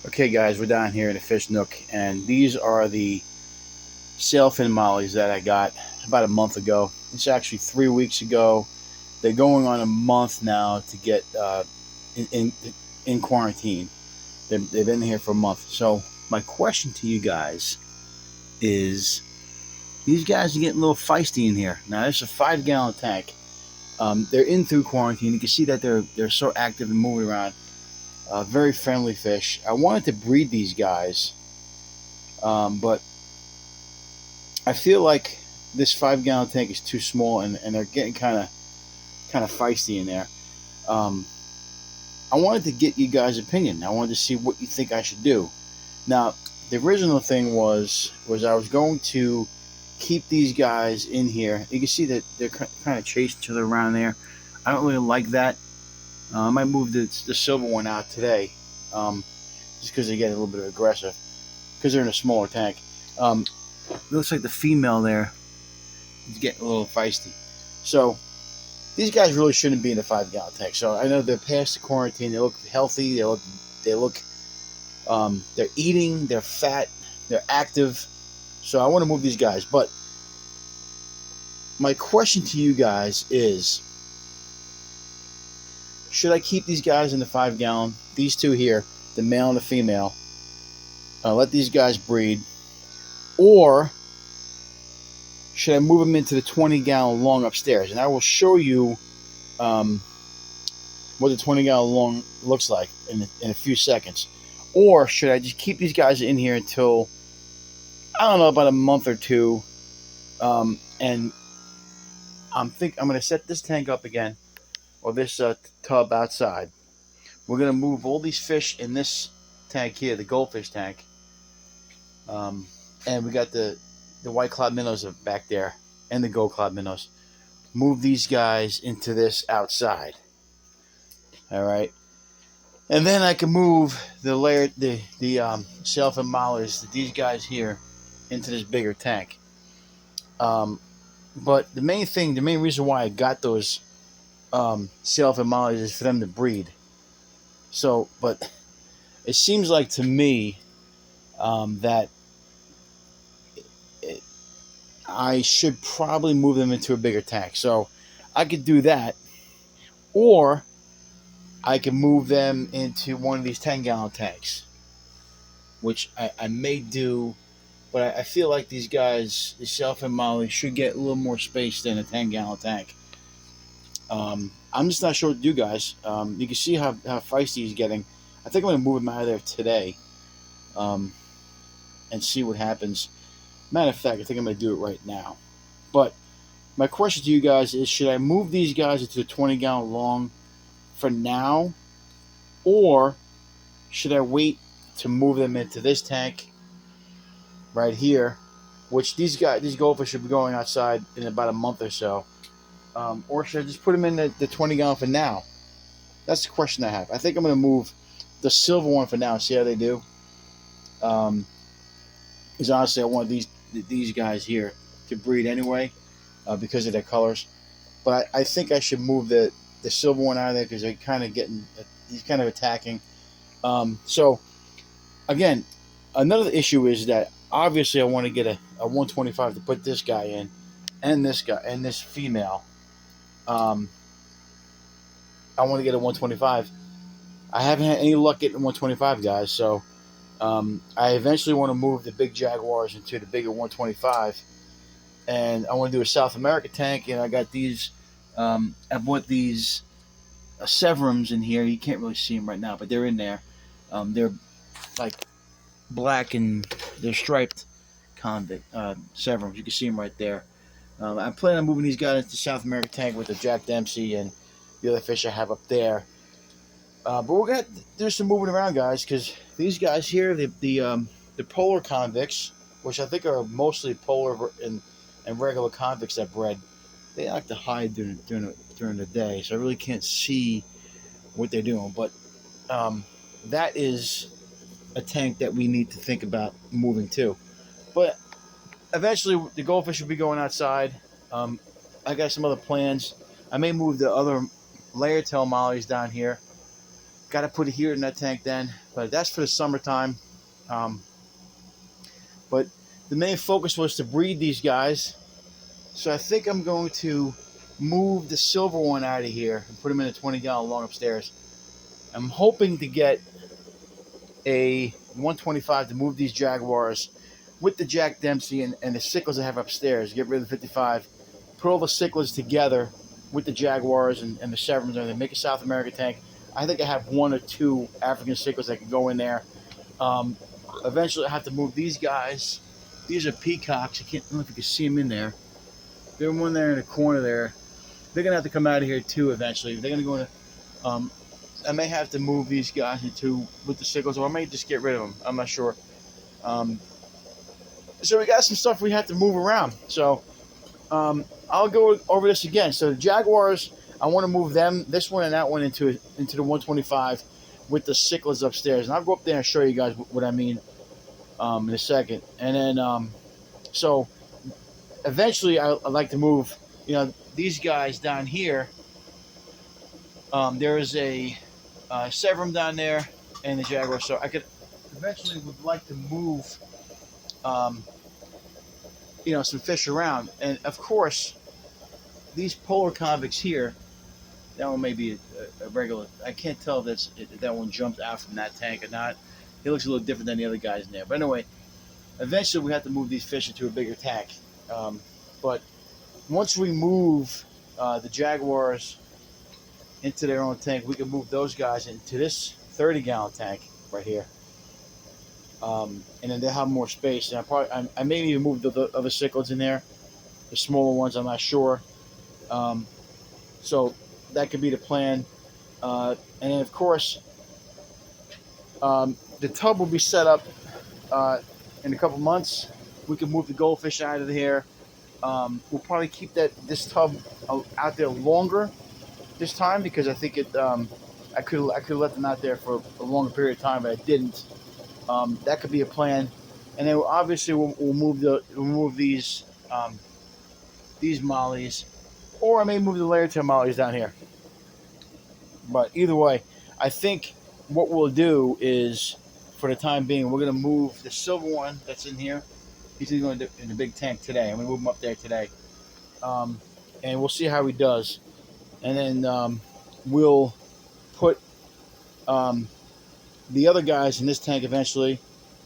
Okay, guys, we're down here in the fish nook, and these are the sailfin mollies that I got about a month ago. It's actually 3 weeks ago. They're going on a month now to get in, in in quarantine. They've been here for a month. So my question to you guys is: these guys are getting a little feisty in here. Now this is a 5 gallon tank. They're in through quarantine. You can see that they're so active and moving around. Very friendly fish. I wanted to breed these guys, but I feel like this 5 gallon tank is too small, and they're getting kind of feisty in there. Um, I wanted to get you guys' opinion. I wanted to see what you think I should do. Now, the original thing was I was going to keep these guys in here. You can see that they're kind of chasing each other around there. I don't really like that. I might move the silver one out today, just because they get a little bit aggressive because they're in a smaller tank. It looks like the female there is getting a little feisty. So these guys really shouldn't be in a 5 gallon tank. So I know they're past the quarantine. They look healthy. They look they're eating. They're fat. They're active. So I want to move these guys. But my question to you guys is: should I keep these guys in the 5 gallon? These two here, the male and the female. Let these guys breed, or should I move them into the 20 gallon long upstairs? And I will show you um, what the 20 gallon long looks like in a few seconds. Or should I just keep these guys in here until, I don't know, about a month or two? And I'm going to set this tank up again, or this tub outside. We're going to move all these fish in this tank here, the goldfish tank. Um, and we got the white cloud minnows back there, and the gold cloud minnows. Move these guys into this outside. All right, and then I can move the sailfin mollies, these guys here, into this bigger tank. Um, but the main reason why I got those sailfin mollies is for them to breed. So, but it seems like to me that it, I should probably move them into a bigger tank. So I could do that, or I can move them into one of these 10 gallon tanks, which I may do. But I feel like these guys, the Self and Molly, should get a little more space than a 10 gallon tank. I'm just not sure what to do, guys. You can see how feisty he's getting. I think I'm going to move him out of there today, um, and see what happens. Matter of fact, I think I'm going to do it right now. But my question to you guys is: should I move these guys into the 20 gallon long for now, or should I wait to move them into this tank right here, which these goldfish should be going outside in about a month or so, or should I just put them in the 20 gallon for now? That's the question I have. I think I'm going to move the silver one for now and see how they do. Um, because honestly, I want these guys here to breed anyway, because of their colors. But I think I should move the silver one out of there because they're kind of getting, he's kind of attacking. So again, another issue is that obviously I want to get a 125 to put this guy in, and this guy and this female. Um, I want to get a 125. I haven't had any luck getting 125 guys, so I eventually want to move the big Jaguars into the bigger 125, and I want to do a South America tank. And I got these. I bought these Severums in here. You can't really see them right now, but they're in there. They're like black and they're striped convict Severums. You can see them right there. I'm planning on moving these guys into South America tank with the Jack Dempsey and the other fish I have up there. But we're gonna do some moving around, guys, because these guys here, the polar convicts, which I think are mostly polar and regular convicts that bred, they like to hide during the day, so I really can't see what they're doing. But that is a tank that we need to think about moving to. But eventually, the goldfish will be going outside. Um, I got some other plans. I may move the other layer tail mollies down here. Got to put a heater in that tank then, but that's for the summertime. Um, but the main focus was to breed these guys. So I think I'm going to move the silver one out of here and put him in a 20-gallon long upstairs. I'm hoping to get a 125 to move these Jaguars with the Jack Dempsey and the cichlids I have upstairs. Get rid of the 55. Put all the cichlids together with the Jaguars and the Severums and make a South America tank. I think I have 1 or 2 African cichlids that can go in there. Eventually I have to move these guys. These are peacocks. I don't know if you can see them in there. There's one there in the corner there. They're going to have to come out of here too eventually. They're going to go into... I may have to move these guys into with the cichlids, or I may just get rid of them. I'm not sure. So we got some stuff we have to move around. So I'll go over this again. So the Jaguars, I want to move them, this one and that one, into the 125 with the cichlids upstairs. And I'll go up there and show you guys what I mean in a second. And then, so eventually I'd like to move, these guys down here. There is a Severum down there and the Jaguar. So I could eventually would like to move, some fish around. And of course, these polar convicts here, that one may be a regular. I can't tell if that one jumped out from that tank or not. It looks a little different than the other guys in there. But anyway, eventually we have to move these fish into a bigger tank. But once we move the Jaguars into their own tank, we can move those guys into this 30-gallon tank right here. And then they'll have more space. And I may even move the other cichlids in there, the smaller ones. I'm not sure. So that could be the plan. And then of course, the tub will be set up in a couple months. We can move the goldfish out of here. We'll probably keep this tub out there longer this time because I think I could let them out there for a longer period of time, but I didn't. That could be a plan. And then obviously we'll move these mollies, or I may move the layer tail mollies down here. But either way, I think what we'll do is, for the time being, we're going to move the silver one that's in here. He's going to in the big tank today. I'm going to move him up there today. And we'll see how he does. And then we'll put the other guys in this tank eventually.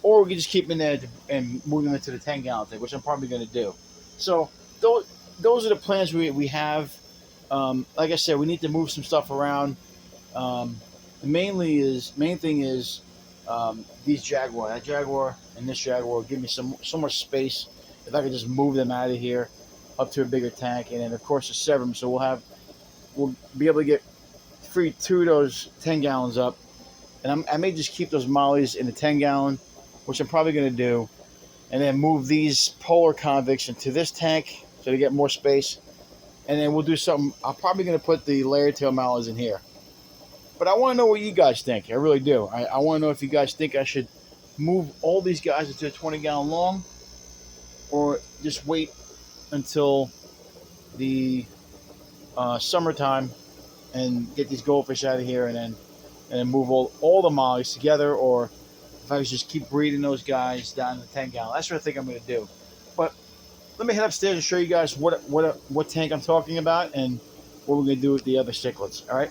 Or we can just keep them in there and move them into the 10-gallon tank, which I'm probably going to do. So those are the plans we have. Like I said, we need to move some stuff around. The main thing is these Jaguar. That Jaguar and this Jaguar will give me so much space if I could just move them out of here up to a bigger tank. And then of course the Severum. So we'll be able to get two of those 10 gallons up. And I may just keep those mollies in the 10-gallon, which I'm probably going to do, and then move these polar convicts into this tank so they get more space. And then we'll do something. I'm probably going to put the layer tail mollies in here. But I want to know what you guys think. I really do. I want to know if you guys think I should move all these guys into a 20-gallon long, or just wait until the summertime and get these goldfish out of here, and then move all the mollies together, or if I just keep breeding those guys down to the 10-gallon. That's what I think I'm going to do. But let me head upstairs and show you guys what tank I'm talking about and what we're going to do with the other cichlids. All right.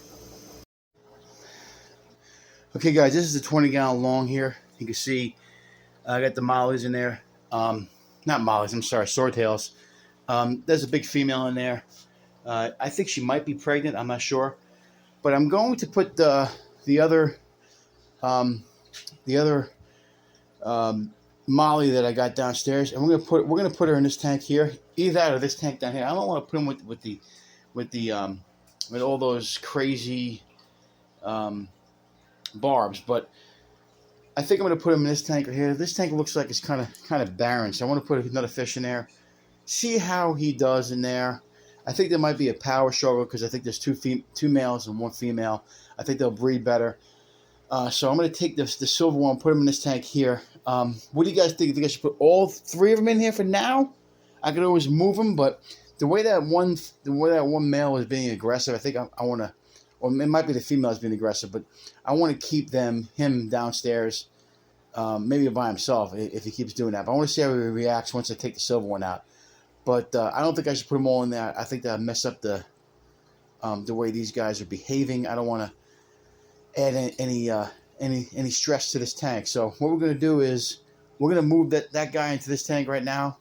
Okay, guys, this is the 20-gallon long here. You can see I got the mollies in there. Not mollies, I'm sorry, swordtails. There's a big female in there. I think she might be pregnant. I'm not sure. But I'm going to put the other molly that I got downstairs, and we're gonna put her in this tank here, either that or this tank down here. I don't want to put them with all those crazy barbs, but I think I'm gonna put them in this tank right here. This tank looks like it's kind of barren, so I want to put another fish in there. See how he does in there. I think there might be a power struggle because I think there's two males and one female. I think they'll breed better. So I'm going to take the silver one, put them in this tank here. What do you guys think? You think I should put all three of them in here for now? I could always move them, but the way that one male is being aggressive, I think I want to or it might be the female that's being aggressive, but I want to keep him downstairs, maybe by himself if he keeps doing that. But I want to see how he reacts once I take the silver one out. But I don't think I should put them all in there. I think that'll mess up the way these guys are behaving. I don't want to add any stress to this tank. So what we're going to do is we're going to move that guy into this tank right now,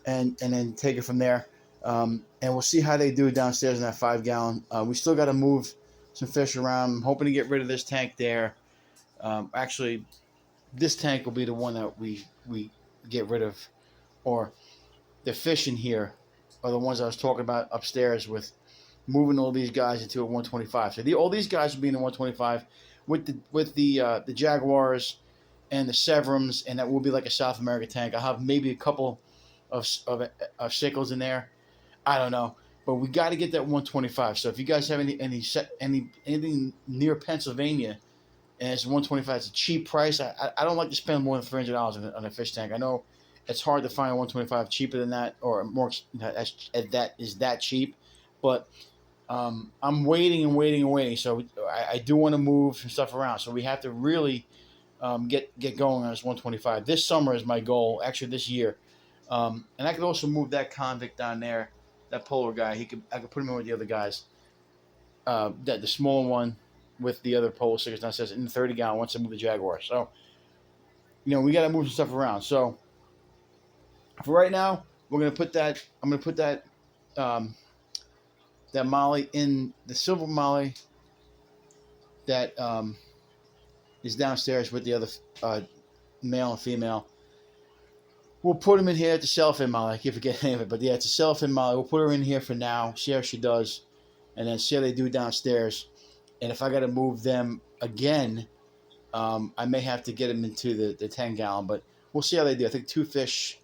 and then take it from there. And we'll see how they do downstairs in that 5 gallon. We still got to move some fish around. I'm hoping to get rid of this tank there. Actually, this tank will be the one that we get rid of, or the fish in here are the ones I was talking about upstairs with moving all these guys into a 125. So all these guys will be in the 125 with the Jaguars and the Severums, and that will be like a South America tank. I'll have maybe a couple of sickles in there. I don't know, but we got to get that 125. So if you guys have anything near Pennsylvania, and it's 125, it's a cheap price. I don't like to spend more than $300 on a fish tank. I know it's hard to find a 125 cheaper than that, or more that is that cheap. But I'm waiting and waiting and waiting. So I do want to move some stuff around. So we have to really get going on this 125. This summer is my goal. Actually, this year. And I could also move that convict down there, that polar guy. I could put him in with the other guys. The smaller one with the other polar stickers downstairs in the 30 gallon once I move the Jaguar. So, we got to move some stuff around. So for right now, we're gonna put that. I'm gonna put that that molly in the silver molly that is downstairs with the other male and female. We'll put them in here at the cellophane molly. I keep forgetting the name of it, but yeah, it's a cellophane molly. We'll put her in here for now, see how she does, and then see how they do downstairs. And if I got to move them again, I may have to get them into the 10 gallon, but we'll see how they do. I think 2 fish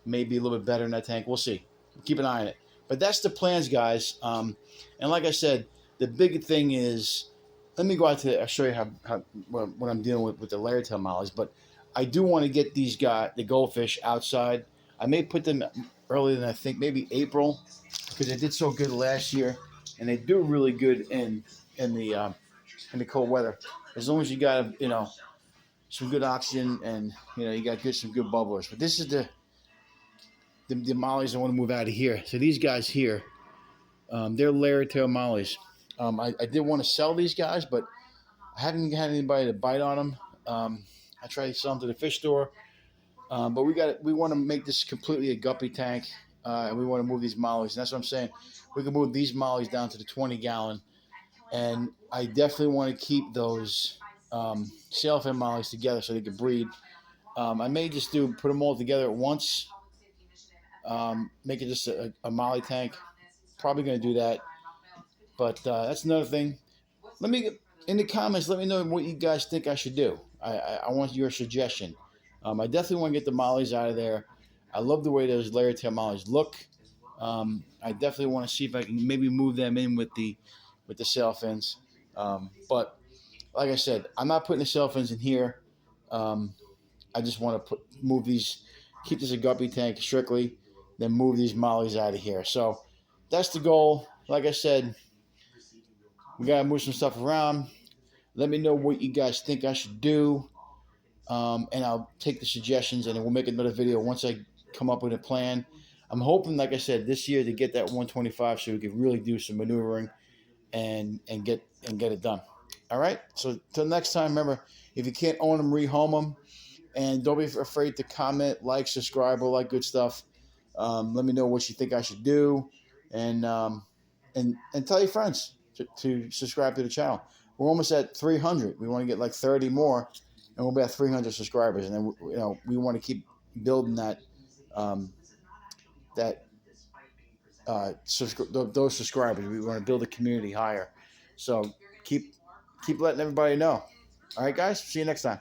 may be a little bit better in that tank. We'll see. Keep an eye on it. But that's the plans, guys. And like I said, the big thing is, let me go out to, I'll show you what I'm dealing with the layer tail mollies. But I do want to get the goldfish outside. I may put them earlier than I think, maybe April, because they did so good last year, and they do really good in the cold weather. As long as you got some good oxygen and you got some good bubblers. But this is the mollies I want to move out of here. So these guys here, they're layer tail mollies. I did want to sell these guys, but I haven't had anybody to bite on them. I tried to sell them to the fish store, but we want to make this completely a guppy tank, and we want to move these mollies. And that's what I'm saying. We can move these mollies down to the 20 gallon, and I definitely want to keep those sailfin mollies together so they can breed. I may just put them all together at once. Make it just a molly tank. Probably going to do that. But that's another thing. In the comments, let me know what you guys think I should do. I want your suggestion. I definitely want to get the mollies out of there. I love the way those layer tail mollies look. I definitely want to see if I can maybe move them in with the sailfins. But like I said, I'm not putting the sailfins in here. I just want to move these, keep this a guppy tank strictly, then move these mollies out of here. So that's the goal. Like I said, we got to move some stuff around. Let me know what you guys think I should do. And I'll take the suggestions, and then we'll make another video once I come up with a plan. I'm hoping, like I said, this year to get that 125 so we can really do some maneuvering and get it done. All right? So till next time, remember, if you can't own them, rehome them. And don't be afraid to comment, like, subscribe, all that good stuff. Let me know what you think I should do. And tell your friends to subscribe to the channel. We're almost at 300. We want to get like 30 more, and we'll be at 300 subscribers. And then we want to keep building those subscribers. We want to build a community higher. So keep letting everybody know. All right, guys. See you next time.